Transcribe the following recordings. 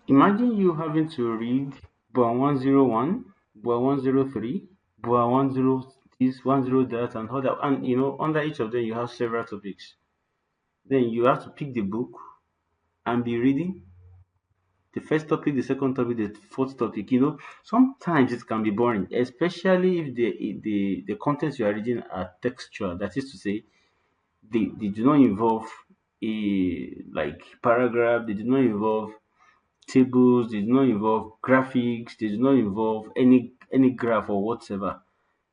Imagine you having to read Boa 101, Boa 103, Boa 10 this, 10 that, and all that. And under each of them, you have several topics. Then you have to pick the book and be reading the first topic, the second topic, the fourth topic. Sometimes it can be boring, especially if the contents you are reading are textual. That is to say, they do not involve a like paragraph, they do not involve tables, they do not involve graphics, they do not involve any graph or whatever.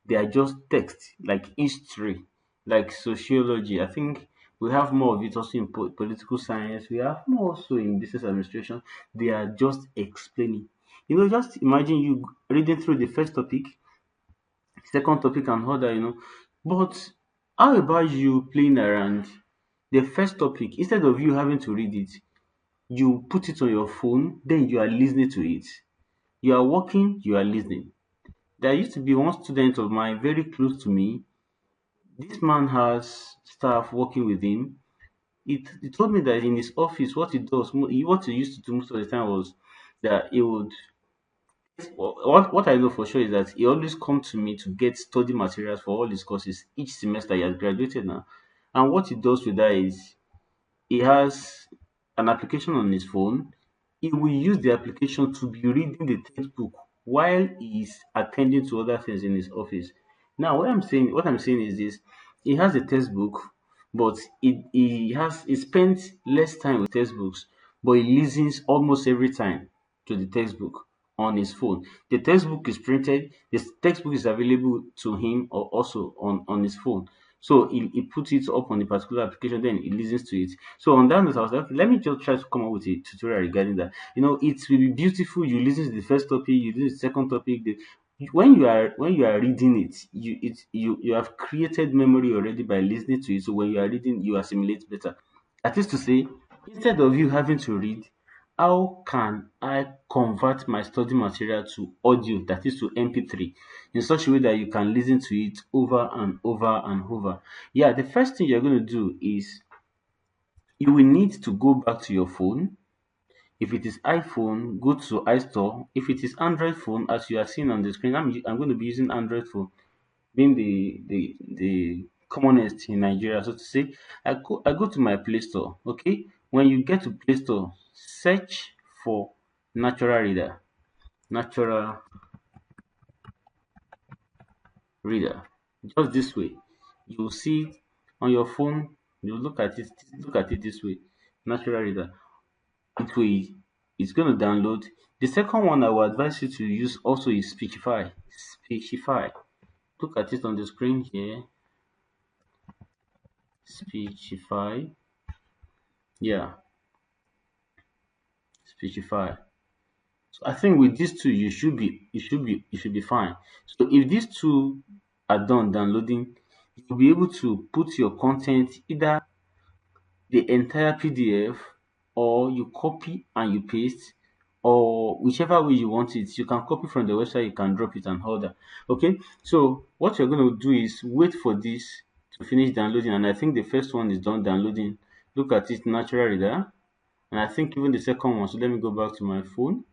They are just text, like history, like sociology. I think we have more of it also in political science. We have more also in business administration. They are just explaining. Just imagine you reading through the first topic, second topic, and other. But how about you playing around the first topic instead of you having to read it? You put it on your phone, then you are listening to it. You are working, you are listening. There used to be one student of mine very close to me. This man has staff working with him. He told me that in his office, what he does, what he used to do most of the time was that he would. What I know for sure is that he always come to me to get study materials for all his courses each semester. He has graduated now, and what he does with that is he has an application on his phone. He will use the application to be reading the textbook while he is attending to other things in his office. Now, what I'm saying is this: he has a textbook, but he spends less time with textbooks, but he listens almost every time to the textbook on his phone. The textbook is printed, the textbook is available to him or also on his phone. So he puts it up on a particular application, then he listens to it. So on that note, I was like, okay, let me just try to come up with a tutorial regarding that. It will be beautiful. You listen to the first topic, you listen to the second topic. When you are reading it, you have created memory already by listening to it. So when you are reading, you assimilate better. That is to say, instead of you having to read, how can I convert my study material to audio, that is to MP3, in such a way that you can listen to it over and over and over? Yeah, the first thing you're going to do is you will need to go back to your phone. If it is iPhone, go to iStore. If it is Android phone, as you are seeing on the screen, I'm going to be using Android phone, being the commonest in Nigeria, so to say. I go to my Play Store. Okay, when you get to Play Store, search for Natural Reader. Natural Reader. Just this way, you will see it on your phone. You look at it. Look at it this way. Natural Reader. It will. It's going to download. The second one I will advise you to use also is Speechify. Speechify. Look at it on the screen here. Speechify. Yeah, Speechify. So I think with these two, you should be fine. So if these two are done downloading, you'll be able to put your content either the entire PDF or you copy and you paste, or whichever way you want it. You can copy from the website, you can drop it and all that. Okay, so what you're going to do is wait for this to finish downloading, and I think the first one is done downloading. Look at it, Natural Reader, and I think even the second one. So let me go back to my phone.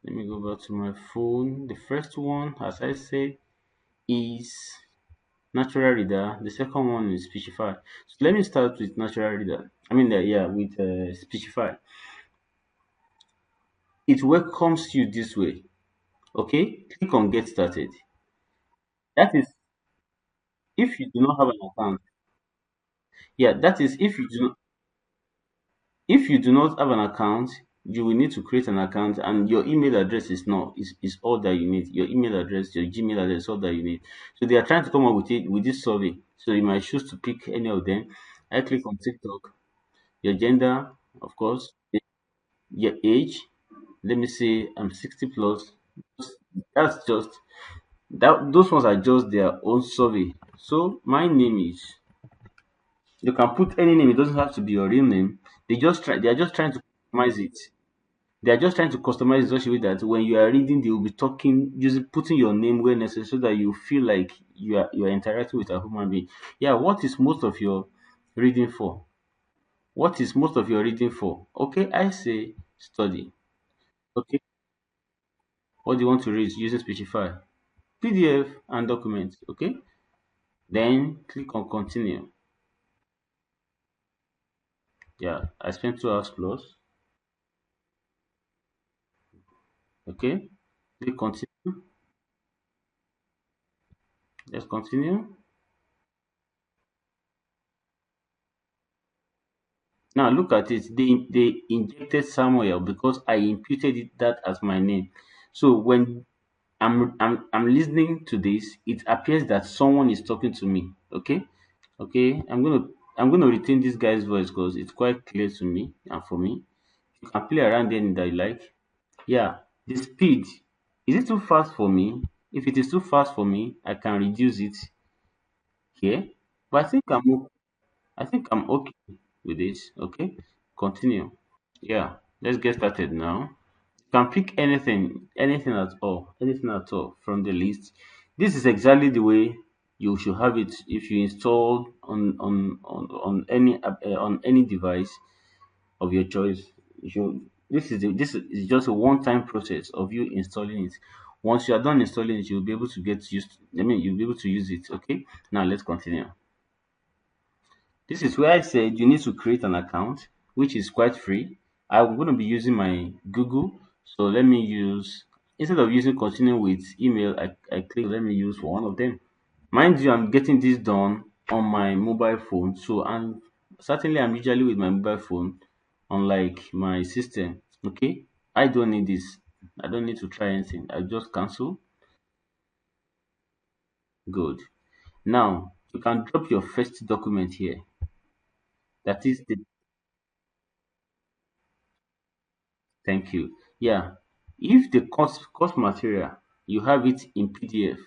Let me go back to my phone. The first one, as I said, is Natural Reader. The second one is Speechify. So let me start with Natural Reader. I mean, yeah, with Speechify. It welcomes you this way. Okay, click on Get Started. That is if you do not have an account. Yeah, that is if you do not have an account, you will need to create an account, and your email address is all that you need. Your email address, your Gmail address, is all that you need. So they are trying to come up with it with this survey. So you might choose to pick any of them. I click on TikTok. Your gender, of course, your age. Let me say I'm 60 plus. That's just that. Those ones are just their own survey. So my name is. You can put any name. It doesn't have to be your real name. They are just trying to customize it. They are just trying to customize it such a way that when you are reading, they will be talking, using putting your name where necessary, so that you feel like you are interacting with a human being. Yeah, what is most of your reading for? Okay, I say study. Okay, what do you want to read using Speechify? PDF and document. Okay, then click on continue. Yeah, I spent 2 hours plus. Okay, click continue. Let's continue. Now look at it. They injected Samuel because I imputed that as my name. So when I'm listening to this, it appears that someone is talking to me. Okay, okay. I'm gonna retain this guy's voice because it's quite clear to me and for me. You can play around any that you like. Yeah, the speed, is it too fast for me? If it is too fast for me, I can reduce it here. But I think I'm okay with this. Okay, continue. Yeah, let's get started now. You can pick anything at all from the list. This is exactly the way you should have it if you install on any device of your choice. This is just a one-time process of you installing it. Once you are done installing it, you'll be able to get used. I mean, you'll be able to use it. Okay. Now let's continue. This is where I said you need to create an account, which is quite free. I'm going to be using my Google. So let me use, instead of using continue with email, I click, let me use one of them. Mind you, I'm getting this done on my mobile phone. So, and certainly I'm usually with my mobile phone, unlike my system. Okay. I don't need this. I don't need to try anything. I just cancel. Good. Now, you can drop your first document here. That is the Thank you. Yeah. If the course material you have it in PDF,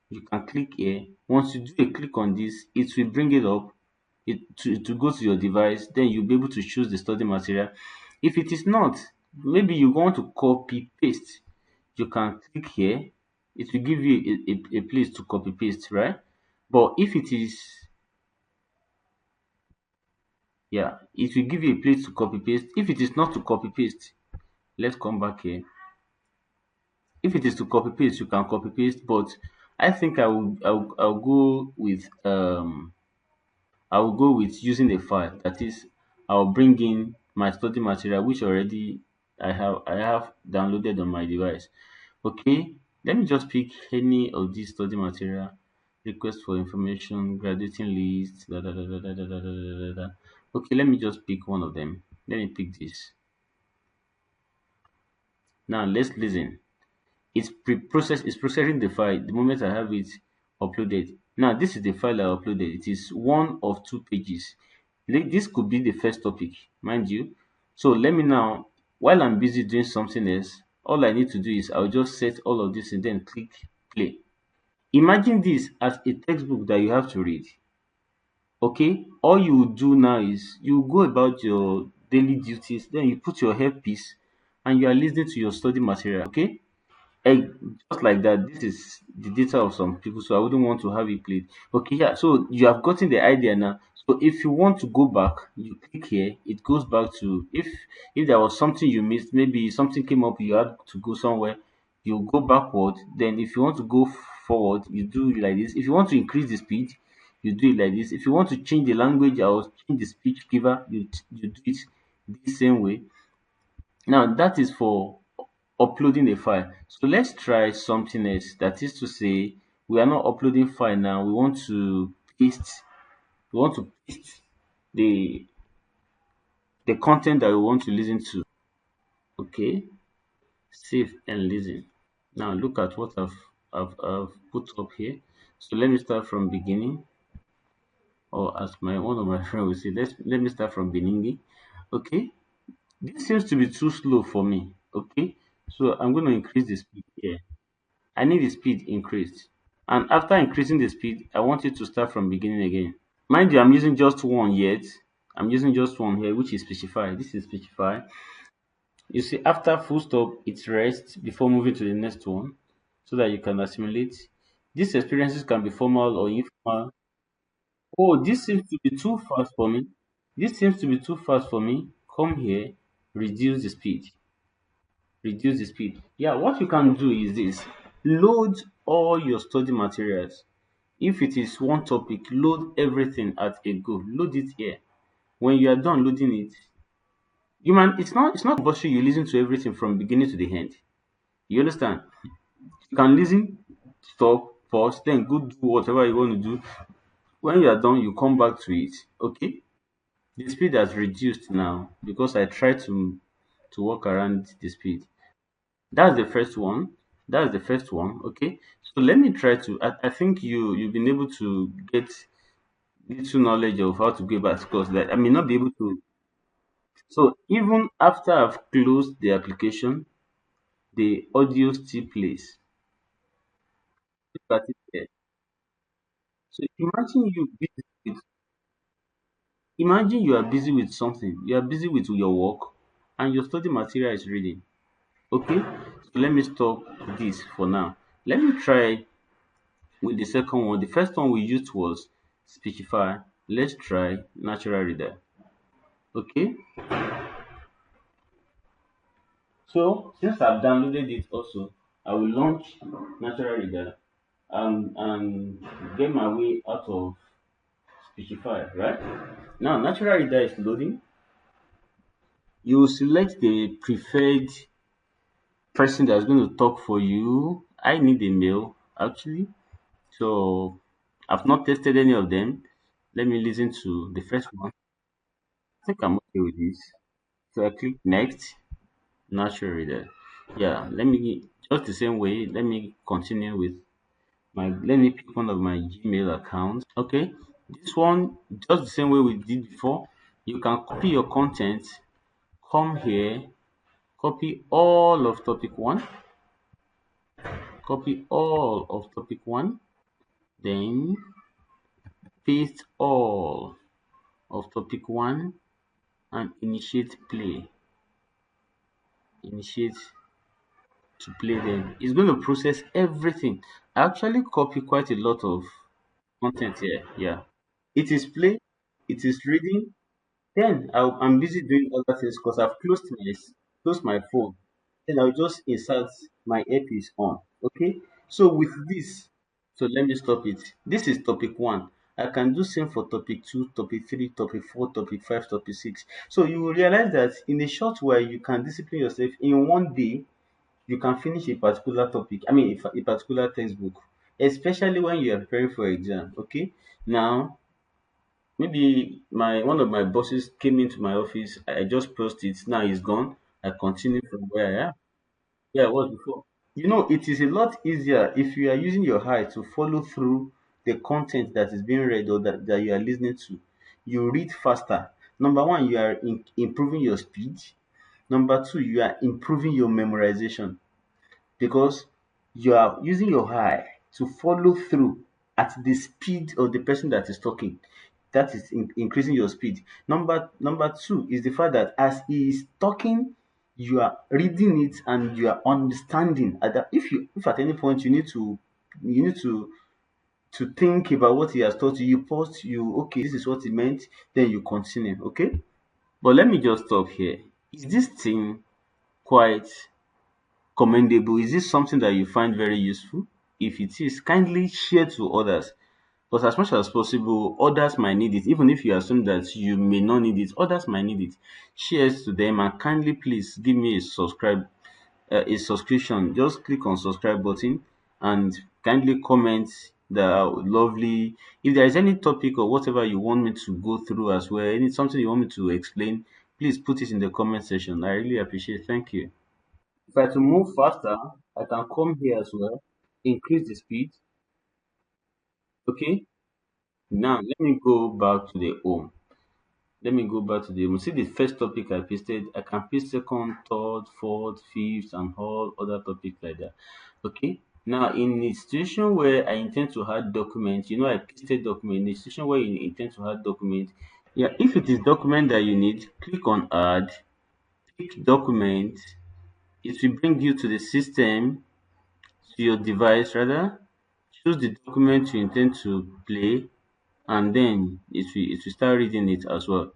you can click here. Once you do a click on this, it will bring it up. To go to your device, then you'll be able to choose the study material. If it is not, maybe you want to copy paste, you can click here. It will give you a place to copy paste, right? But if it is, yeah, it will give you a place to copy paste. If it is not to copy paste, let's come back here. If it is to copy paste, you can copy paste, but I think I will go with using a file. That is, I'll bring in my study material which already I have downloaded on my device. Okay, let me just pick any of these study material. Request for information, graduating list, da, da, da, da, da, da, da, da, da, da, da. Okay, let me just pick one of them. Let me pick this. Now let's listen. It's processing the file the moment I have it uploaded. Now this is the file I uploaded. It is one of 2 pages. This could be the first topic, mind you. So let me now, while I'm busy doing something else, all I need to do is I'll just set all of this and then click play. Imagine this as a textbook that you have to read. Okay, all you do now is you go about your daily duties, then you put your earpiece and you are listening to your study material. Okay, and just like that, this is the data of some people, so I wouldn't want to have it played. Okay, yeah, so you have gotten the idea now. So if you want to go back, you click here, it goes back to, if there was something you missed, maybe something came up, you had to go somewhere, you go backward. Then if you want to go forward, you do it like this. If you want to increase the speed, you do it like this. If you want to change the language or change the speech giver, you do it the same way. Now that is for uploading a file. So let's try something else. That is to say, we are not uploading file now. We want to paste the the content that we want to listen to. Okay, save and listen. Now look at what I've put up here. So let me start from beginning, or as my one of my friends will say, let me start from beginning. Okay, this seems to be too slow for me. Okay, so I'm going to increase the speed here. I need the speed increased. And after increasing the speed, I want it to start from beginning again. Mind you, I'm using just one yet. I'm using just one here, which is Speechify. This is Speechify. You see, after full stop, it rests before moving to the next one so that you can assimilate. These experiences can be formal or informal. Oh, this seems to be too fast for me. This seems to be too fast for me. Come here. reduce the speed. Reduce the speed. Yeah, what you can do is this: load all your study materials. If it is one topic, load everything at a go. Load it here. When you are done loading it, it's not compulsory you listen to everything from beginning to the end. You understand? You can listen, stop, pause, then go do whatever you want to do. When you are done, you come back to it. Okay? The speed has reduced now because I try to work around the speed. That's the first one. That's the first one. Okay. So let me try to. I think you've been able to get little knowledge of how to go about because that I may not be able to. So even after I've closed the application, the audio still plays. Look at it there. So imagine you are busy with something. You are busy with your work, and your study material is reading. Okay. So let me stop this for now. Let me try with the second one. The first one we used was Speechify. Let's try Natural Reader. Okay. So since I've downloaded it also, I will launch Natural Reader and get my way out of Speechify, right? Now Natural Reader is loading. You will select the preferred person that's going to talk for you. I need a male actually. So I've not tested any of them. Let me listen to the first one. I think I'm okay with this. So I click next, natural reader. Yeah, let me just the same way. Let me continue with let me pick one of my Gmail accounts. Okay, this one just the same way we did before. You can copy your content, come here, copy all of topic one, copy all of topic one, then paste all of topic one and initiate play. Initiate to play them. It's going to process everything. I actually copy quite a lot of content here. Yeah. It is play, it is reading. Then I'm busy doing other things because I've closed my phone. Then I'll just insert my earpiece on. Okay. So with this, so let me stop it. This is topic one. I can do same for topic two, topic three, topic four, topic five, topic six. So you will realize that in a short while you can discipline yourself in one day you can finish a particular topic, I mean a particular textbook, especially when you are preparing for exam. Okay, now maybe my one of my bosses came into my office, I just post it, now he's gone, I continue from where I am. Yeah, I was before. It is a lot easier if you are using your eye to follow through the content that is being read or that you are listening to. You read faster. Number one, you are improving your speed. Number two, you are improving your memorization because you are using your eye to follow through at the speed of the person that is talking. That is increasing your speed. Number two is the fact that as he is talking, you are reading it and you are understanding. If at any point you need to think about what he has taught you, you pause, you okay, this is what he meant, then you continue. Okay, but let me just stop here. Is this thing quite commendable? Is this something that you find very useful? If it is, kindly share to others. Because as much as possible, others might need it. Even if you assume that you may not need it, others might need it. Share it to them and kindly please give me a subscription. Just click on subscribe button and kindly comment the lovely. If there is any topic or whatever you want me to go through as well, any something you want me to explain, please put it in the comment section. I really appreciate. Thank you. If I to move faster, I can come here as well, increase the speed. Okay. Now let me go back to the home. Let me go back to the home. See the first topic I pasted. I can paste second, third, fourth, fifth, and all other topics like that. Okay. Now in the situation where I intend to add document, I pasted document. In the situation where you intend to add document, yeah, if it is document that you need, click on add, pick document. It will bring you to the system, to your device rather, choose the document you intend to play, and then it will start reading it as well.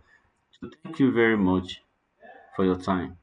So thank you very much for your time.